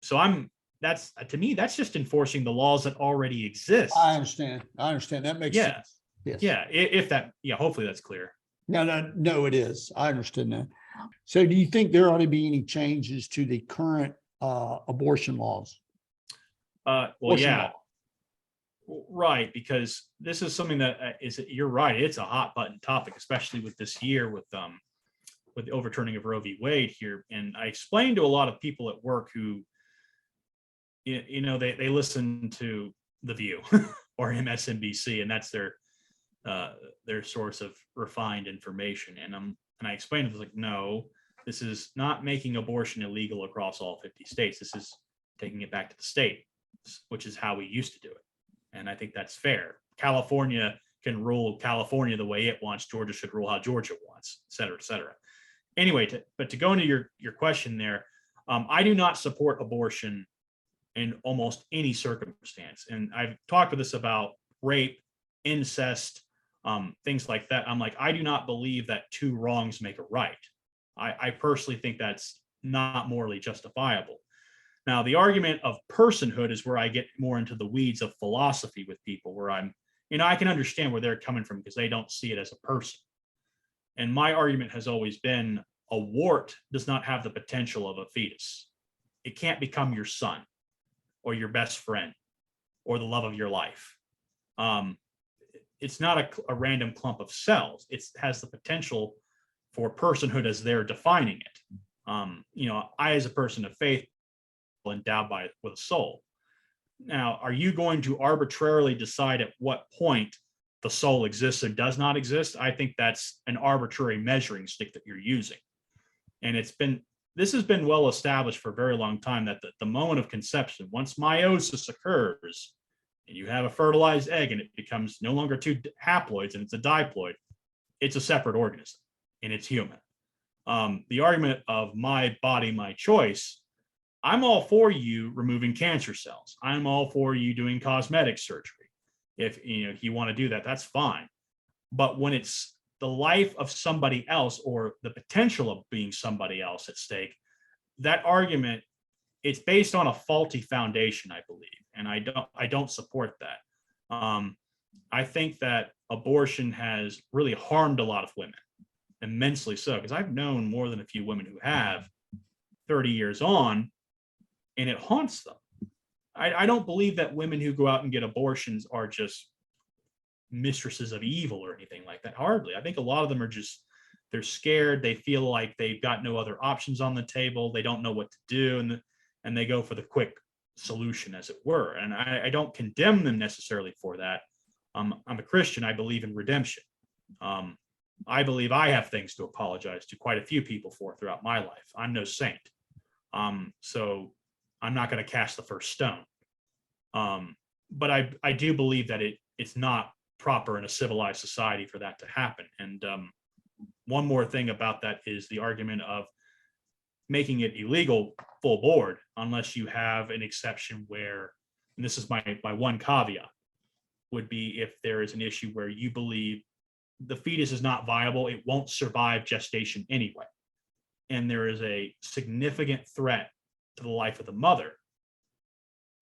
So that's, to me, that's just enforcing the laws that already exist. I understand. That makes sense. Yes. Yeah. Hopefully that's clear. No, it is. I understand that. So do you think there ought to be any changes to the current abortion laws? Law. Right, because this is something that you're right, it's a hot button topic, especially with this year with the overturning of Roe v. Wade here. And I explained to a lot of people at work who, they listen to The View or MSNBC, and that's their source of refined information. And I explained, it was like, no, this is not making abortion illegal across all 50 states. This is taking it back to the state, which is how we used to do it. And I think that's fair. California can rule California the way it wants. Georgia should rule how Georgia wants, et cetera, et cetera. Anyway, to go into your question there, I do not support abortion in almost any circumstance. And I've talked with this about rape, incest, things like that. I'm like, I do not believe that two wrongs make a right. I personally think that's not morally justifiable. Now, the argument of personhood is where I get more into the weeds of philosophy with people, where I can understand where they're coming from because they don't see it as a person. And my argument has always been a wart does not have the potential of a fetus. It can't become your son or your best friend or the love of your life. It's not a random clump of cells. It has the potential for personhood as they're defining it. I, as a person of faith, endowed with a soul. Now, are you going to arbitrarily decide at what point the soul exists or does not exist? I think that's an arbitrary measuring stick that you're using. And this has been well established for a very long time that the moment of conception, once meiosis occurs and you have a fertilized egg and it becomes no longer two haploids and it's a diploid, it's a separate organism and it's human. The argument of my body, my choice, I'm all for you removing cancer cells. I'm all for you doing cosmetic surgery. If you want to do that, that's fine. But when it's the life of somebody else or the potential of being somebody else at stake, that argument, it's based on a faulty foundation, I believe, and I don't support that. I think that abortion has really harmed a lot of women, immensely so, because I've known more than a few women who have 30 years on, and it haunts them. I don't believe that women who go out and get abortions are just mistresses of evil or anything like that. Hardly. I think a lot of them are they're scared. They feel like they've got no other options on the table. They don't know what to do. And they go for the quick solution, as it were. And I don't condemn them necessarily for that. I'm a Christian. I believe in redemption. I believe I have things to apologize to quite a few people for throughout my life. I'm no saint. So I'm not going to cast the first stone. But I do believe that it's not proper in a civilized society for that to happen. And one more thing about that is the argument of making it illegal full board, unless you have an exception where, and this is my one caveat, would be if there is an issue where you believe the fetus is not viable, it won't survive gestation anyway, and there is a significant threat to the life of the mother,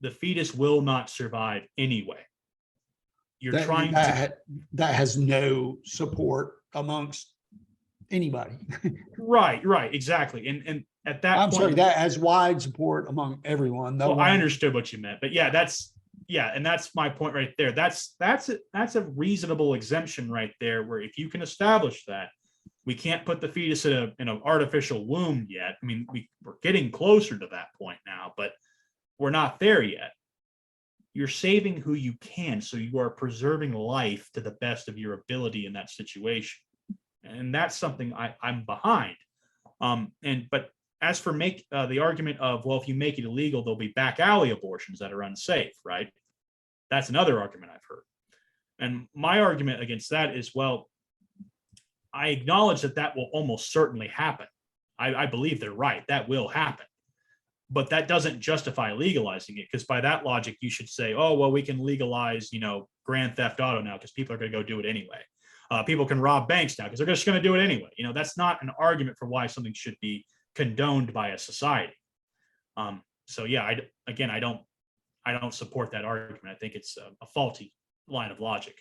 the fetus will not survive anyway. That has no support amongst anybody. Right, exactly. And at that I'm point, sorry, that has wide support among everyone. Well, I understood what you meant, but that's my point right there. That's a reasonable exemption right there, where if you can establish that, we can't put the fetus in an artificial womb yet. I mean, we're getting closer to that point now, but we're not there yet. You're saving who you can, so you are preserving life to the best of your ability in that situation, and that's something I'm behind. But as for the argument of, well, if you make it illegal, there'll be back alley abortions that are unsafe, right? That's another argument I've heard. And my argument against that is, well, I acknowledge that will almost certainly happen. I believe they're right. That will happen. But that doesn't justify legalizing it, because by that logic, you should say, oh, well, we can legalize, grand theft auto now because people are going to go do it anyway. People can rob banks now because they're just going to do it anyway. That's not an argument for why something should be condoned by a society. So yeah, I don't support that argument. I think it's a faulty line of logic.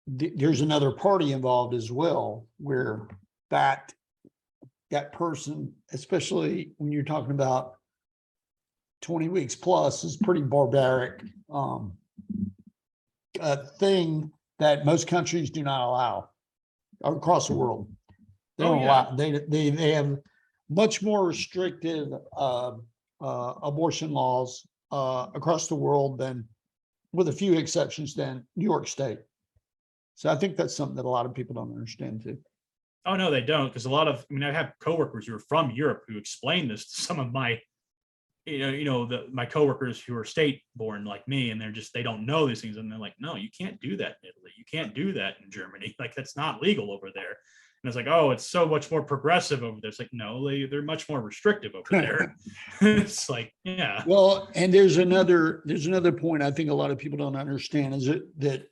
There's another party involved as well, where that person, especially when you're talking about 20 weeks plus, is pretty barbaric thing that most countries do not allow across the world. They don't allow. They have much more restrictive abortion laws across the world than, with a few exceptions, than New York State. So I think that's something that a lot of people don't understand too. Oh, no, they don't. Because I have coworkers who are from Europe who explain this to some of my, my coworkers who are state born like me, and they don't know these things. And they're like, no, you can't do that in Italy. You can't do that in Germany. Like, that's not legal over there. And it's like, oh, it's so much more progressive over there. It's like, no, they're much more restrictive over there. It's like, yeah. Well, and there's another point I think a lot of people don't understand, is that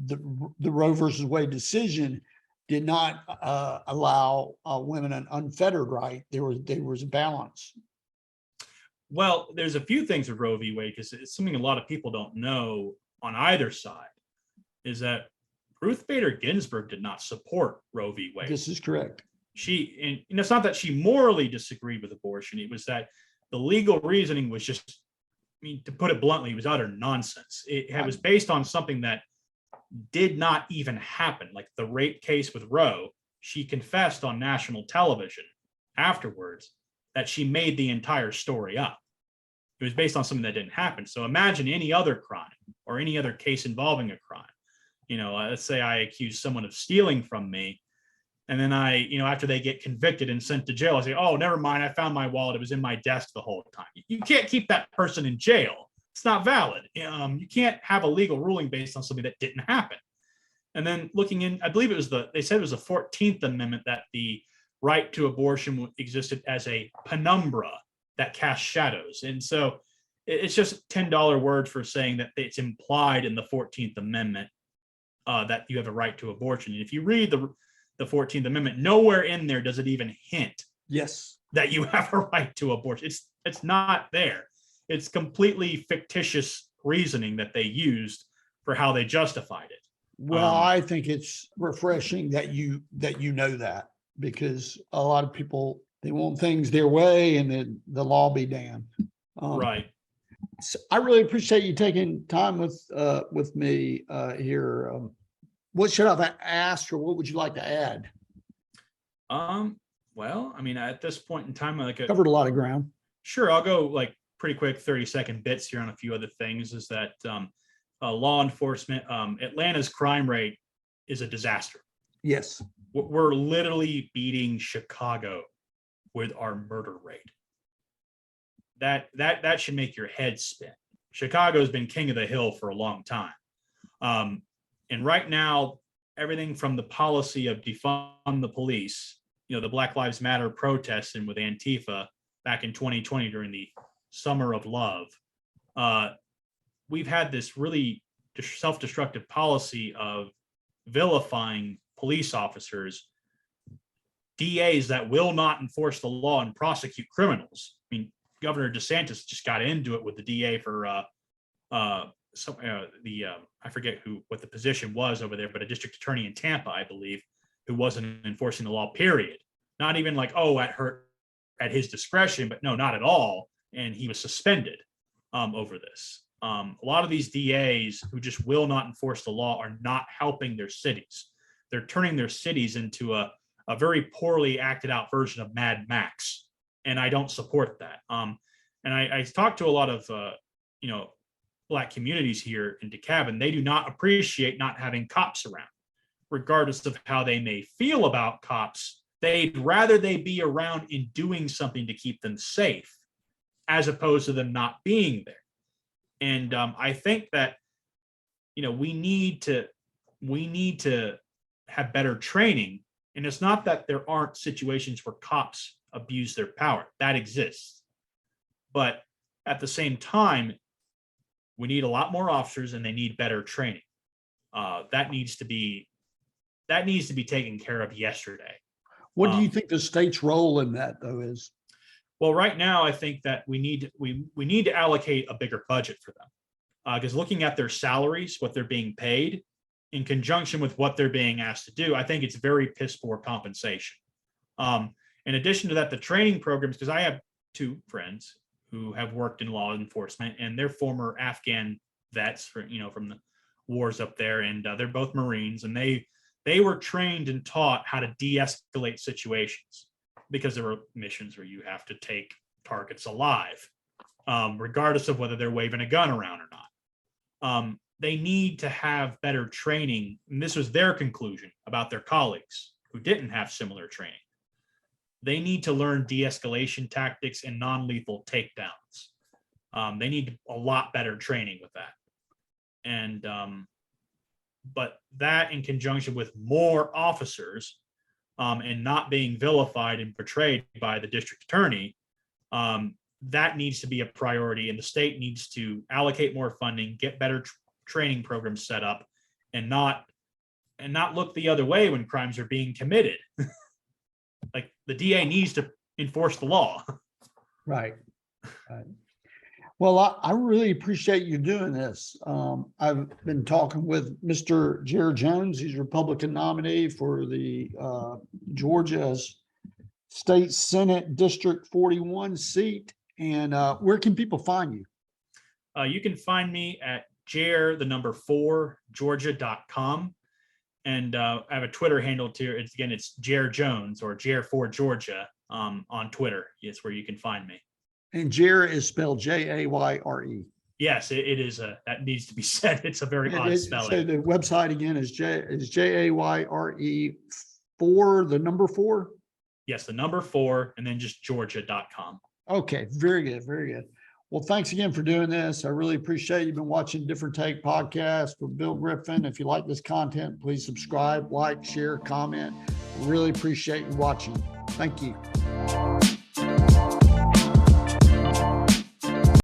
the Roe versus Wade decision did not allow women an unfettered right. There was a balance. Well, there's a few things with Roe v. Wade, because it's something a lot of people don't know on either side, is that Ruth Bader Ginsburg did not support Roe v. Wade. This is correct. And it's not that she morally disagreed with abortion. It was that the legal reasoning was just, to put it bluntly, it was utter nonsense. It was based on something that did not even happen. Like the rape case with Roe, she confessed on national television afterwards that she made the entire story up. It was based on something that didn't happen. So imagine any other crime or any other case involving a crime. Let's say I accuse someone of stealing from me, and then after they get convicted and sent to jail, I say, oh, never mind, I found my wallet. It was in my desk the whole time. You can't keep that person in jail. It's not valid. You can't have a legal ruling based on something that didn't happen. And then looking in, I believe they said it was the 14th Amendment that the right to abortion existed as a penumbra that cast shadows. And so it's just $10 words for saying that it's implied in the 14th Amendment that you have a right to abortion. And if you read the 14th Amendment, nowhere in there does it even hint that you have a right to abortion. It's not there. It's completely fictitious reasoning that they used for how they justified it. Well, I think it's refreshing that you know that, because a lot of people, they want things their way, and then the law be damned. Right. So I really appreciate you taking time with me here. What should I have asked, or what would you like to add? Well, at this point in time, Covered a lot of ground. Sure, I'll go pretty quick 30-second bits here on a few other things. Is that law enforcement, Atlanta's crime rate is a disaster. Yes. We're literally beating Chicago with our murder rate. That should make your head spin. Chicago's been king of the hill for a long time. And right now, everything from the policy of defund the police, the Black Lives Matter protests and with Antifa back in 2020 during the Summer of Love, we've had this really self-destructive policy of vilifying police officers, DAs that will not enforce the law and prosecute criminals. Governor DeSantis just got into it with the DA for I forget what the position was over there, but a district attorney in Tampa, I believe, who wasn't enforcing the law, period. Not even at his discretion, but no, not at all. And he was suspended over this. A lot of these DAs who just will not enforce the law are not helping their cities. They're turning their cities into a very poorly acted out version of Mad Max. And I don't support that. And I talked to a lot of, Black communities here in DeKalb, and they do not appreciate not having cops around. Regardless of how they may feel about cops, they'd rather they be around and doing something to keep them safe as opposed to them not being there. And I think that, we need to have better training. And it's not that there aren't situations where cops abuse their power. That exists. But at the same time, we need a lot more officers and they need better training. That needs to be taken care of yesterday. What do you think the state's role in that, though, is? Well, right now, I think that we need to allocate a bigger budget for them. Because looking at their salaries, what they're being paid, in conjunction with what they're being asked to do, I think it's very piss poor compensation. In addition to that, the training programs, because I have two friends who have worked in law enforcement, and they're former Afghan vets from the wars up there, and they're both Marines, and they were trained and taught how to de-escalate situations, because there were missions where you have to take targets alive, regardless of whether they're waving a gun around or not. They need to have better training, and this was their conclusion about their colleagues who didn't have similar training. They need to learn de-escalation tactics and non-lethal takedowns. They need a lot better training with that. And but that, in conjunction with more officers and not being vilified and portrayed by the district attorney, that needs to be a priority, and the state needs to allocate more funding, get better training programs set up, and not look the other way when crimes are being committed. Like, the DA needs to enforce the law. Right. Well, I really appreciate you doing this. I've been talking with Mr. Jayre Jones. He's Republican nominee for the Georgia's State Senate District 41 seat. And where can people find you? You can find me at Jayre, 4Georgia.com. And I have a Twitter handle too. It's Jayre Jones, or Jayre4 Georgia on Twitter. It's where you can find me. And Jayre is spelled Jayre. Yes, it is. That needs to be said. It's a very odd spelling. So the website again is Jayre 4. Yes, the 4, and then just Georgia.com. Okay, very good, very good. Well, thanks again for doing this. I really appreciate it. You've been watching Different Take podcast with Bill Griffin. If you like this content, please subscribe, like, share, comment. Really appreciate you watching. Thank you.